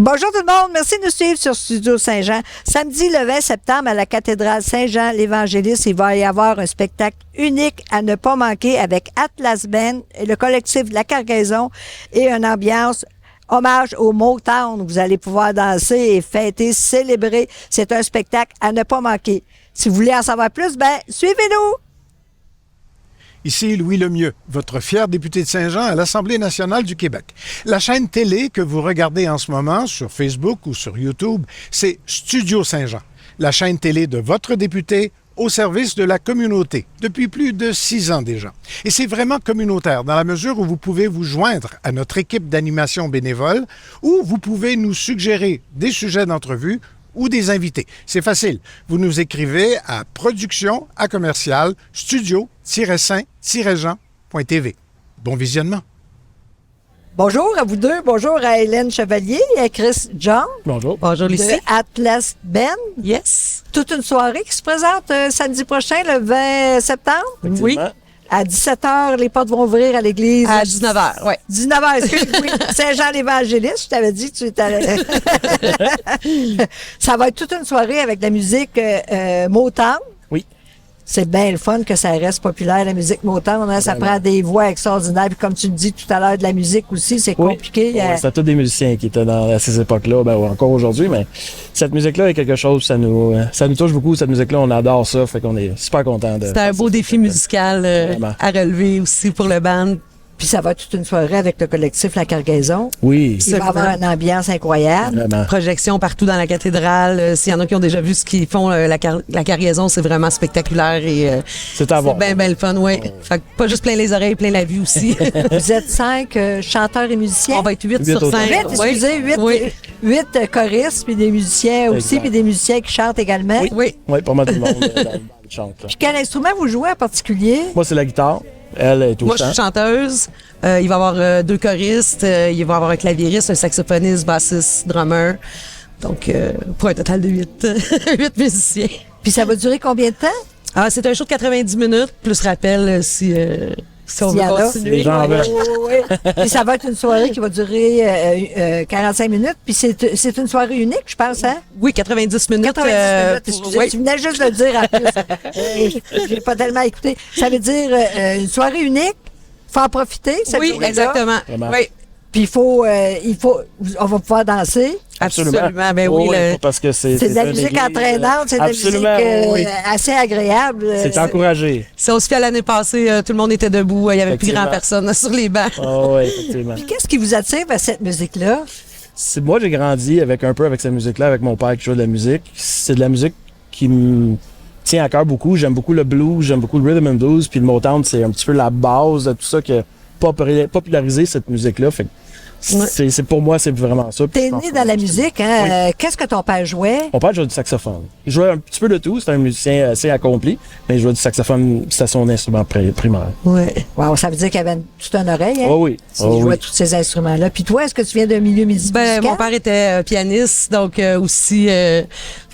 Bonjour tout le monde, merci de nous suivre sur Studio Saint-Jean. Samedi le 20 septembre à la cathédrale Saint-Jean l'Évangéliste, il va y avoir un spectacle unique à ne pas manquer avec Atlas Band et le collectif de La Cargaison et une ambiance hommage au Motown. Vous allez pouvoir danser et fêter, célébrer. C'est un spectacle à ne pas manquer. Si vous voulez en savoir plus, suivez-nous! Ici Louis Lemieux, votre fier député de Saint-Jean à l'Assemblée nationale du Québec. La chaîne télé que vous regardez en ce moment sur Facebook ou sur YouTube, c'est Studio Saint-Jean, la chaîne télé de votre député au service de la communauté, depuis plus de 6 ans déjà. Et c'est vraiment communautaire, dans la mesure où vous pouvez vous joindre à notre équipe d'animation bénévole ou vous pouvez nous suggérer des sujets d'entrevue ou des invités. C'est facile. Vous nous écrivez à production@studio-saint-jean.tv. Bon visionnement. Bonjour à vous deux. Bonjour à Hélène Chevalier et à Chris John. Bonjour. Bonjour, De Lucie. Atlas Band. Yes. Toute une soirée qui se présente samedi prochain, le 20 septembre. Oui. À 17h, les portes vont ouvrir à l'église. À 19h, oui. 19h, excuse-moi. Saint-Jean-l'Évangéliste, je t'avais dit que tu étais... Ça va être toute une soirée avec de la musique Motown. Oui. C'est bien le fun que ça reste populaire, la musique Motown. Hein, ça prend des voix extraordinaires. Puis comme tu le dis tout à l'heure, de la musique aussi, c'est compliqué. Oui, c'était tous des musiciens qui étaient à ces époques-là, ou encore aujourd'hui, mais cette musique-là est quelque chose, ça nous touche beaucoup, cette musique-là, on adore ça, fait qu'on est super contents de... C'était un beau défi musical à relever aussi pour le band. Puis ça va être toute une soirée avec le collectif La Cargaison. Oui. Il va y avoir une ambiance incroyable. Vraiment. Projection partout dans la cathédrale. S'il y en a qui ont déjà vu ce qu'ils font, la cargaison, c'est vraiment spectaculaire et C'est à voir. bien le fun, oui. Fait que pas juste plein les oreilles, plein la vue aussi. Vous êtes 5 chanteurs et musiciens. On va être 8 Huit sur au 5. total. 8, excusez, 8 choristes, puis des musiciens aussi, Exact. puis des musiciens qui chantent également. Oui. Oui, pas mal tout le monde dans le chante. là. Puis quel instrument vous jouez en particulier? Moi, c'est la guitare. Elle est tout Moi, le je temps. suis chanteuse. Il va y avoir 2 choristes. Il va y avoir un claviériste, un saxophoniste, bassiste, drummer. Donc, pour un total de 8, 8 musiciens. Puis ça va durer combien de temps? Ah, c'est un show de 90 minutes, plus rappel si on S'il y veut en a. continuer. Les gens en veulent. Oui. Puis ça va être une soirée qui va durer 45 minutes. Puis c'est une soirée unique, je pense, hein? Oui, 90 minutes. 90 minutes, excusez, oui. tu venais juste de le dire en plus. Je n'ai pas tellement écouté. Ça veut dire une soirée unique, il faut en profiter. Cette Oui, journée-là. exactement. Vraiment. Oui, Puis on va pouvoir danser. absolument. Ben oui, parce que c'est C'est de la une musique église, entraînante, c'est de la musique absolument, oui. assez agréable. C'est encouragé. Si on se fait à l'année passée, tout le monde était debout. Il n'y avait plus grand Effectivement. personne sur les bancs. Oui, effectivement. Puis qu'est-ce qui vous attire vers cette musique-là? Moi, j'ai grandi avec cette musique-là, avec mon père qui jouait de la musique. C'est de la musique qui me tient à cœur beaucoup. J'aime beaucoup le blues, j'aime beaucoup le rhythm and blues, puis le Motown, c'est un petit peu la base de tout ça qui a popularisé cette musique-là. Fait que c'est pour moi, c'est vraiment ça. Puis T'es je pense né que- dans la musique, hein? Oui. Qu'est-ce que ton père jouait? Mon père jouait du saxophone. Il jouait un petit peu de tout. C'était un musicien assez accompli, mais il jouait du saxophone. C'était son instrument primaire. Oui. Wow, ça veut dire qu'il avait toute une oreille, hein? Oh oui. Il Oh jouait oui. tous ces instruments-là. Puis toi, est-ce que tu viens d'un milieu musical? Mon père était pianiste, donc aussi, fait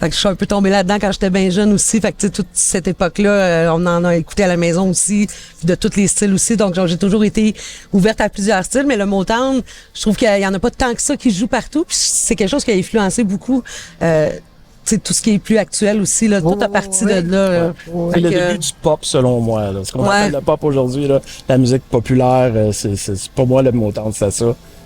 que je suis un peu tombée là-dedans quand j'étais bien jeune aussi. Fait que tu sais, toute cette époque-là, on en a écouté à la maison aussi, de tous les styles aussi. Donc j'ai toujours été ouverte à plusieurs styles, mais le Motown, je trouve qu'il y en a pas tant que ça qui joue partout. Puis c'est quelque chose qui a influencé beaucoup. Tu sais, tout ce qui est plus actuel aussi, là, tout a parti de là. C'est le Fait que- début du pop, selon moi. Là. Ce qu'on Ouais. appelle le pop aujourd'hui, là, la musique populaire, c'est pour moi, le Motown, c'est ça.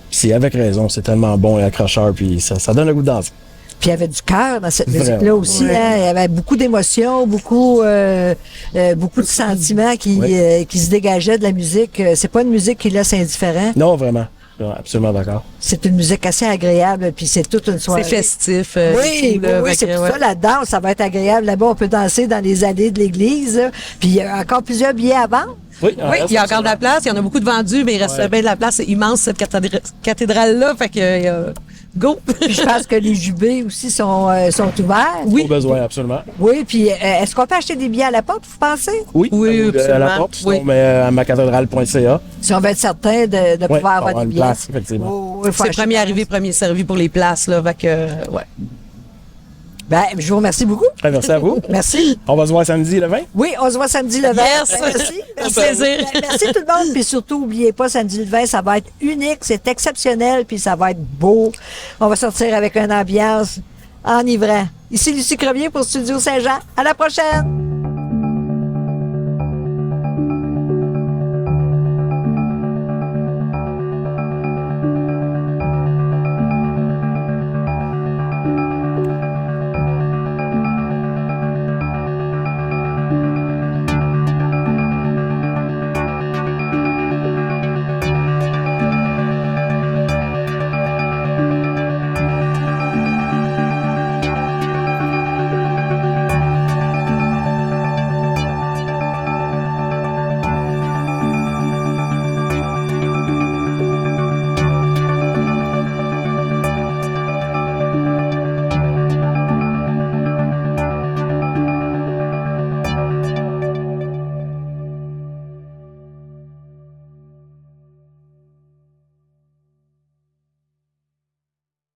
Puis c'est avec raison, c'est tellement bon et accrocheur, puis ça donne le goût de danser. Puis il y avait du cœur dans cette Vraiment. musique-là aussi. Ouais. Hein? Il y avait beaucoup d'émotions, beaucoup de sentiments qui se dégageaient de la musique. C'est pas une musique qui laisse indifférent. Non, vraiment. Je suis absolument d'accord. C'est une musique assez agréable, puis c'est toute une soirée. C'est festif. Oui, tout, là. oui, Fait c'est que, pour ouais. ça, la danse, ça va être agréable. Là-bas, on peut danser dans les allées de l'église. Là. Puis il y a encore plusieurs billets à vendre. Oui, Oui, il y a encore de la place. Il y en a beaucoup de vendus, mais il reste bien de la place. C'est immense, cette cathédrale-là. Fait que, go! Puis je pense que les jubés aussi sont ouverts. Oui. Au besoin, absolument. Oui, puis est-ce qu'on peut acheter des billets à la porte, vous pensez? Oui, Oui, à la absolument. porte, Oui. sinon, mais à macathédrale.ca. Si on veut être certain de Oui, pouvoir avoir des une billets. place, effectivement. Oh, oui, faut C'est acheter premier des arrivé, premier servi pour les places, là. Fait que, ouais. Ben, je vous remercie beaucoup. Merci à vous. Merci. On va se voir samedi le 20. Oui, on se voit samedi le 20. Yes. Merci. Au plaisir. Merci tout le monde. Puis surtout, n'oubliez pas, samedi le 20, ça va être unique, c'est exceptionnel, puis ça va être beau. On va sortir avec une ambiance enivrant. Ici Lucie Crevier pour Studio Saint-Jean. À la prochaine!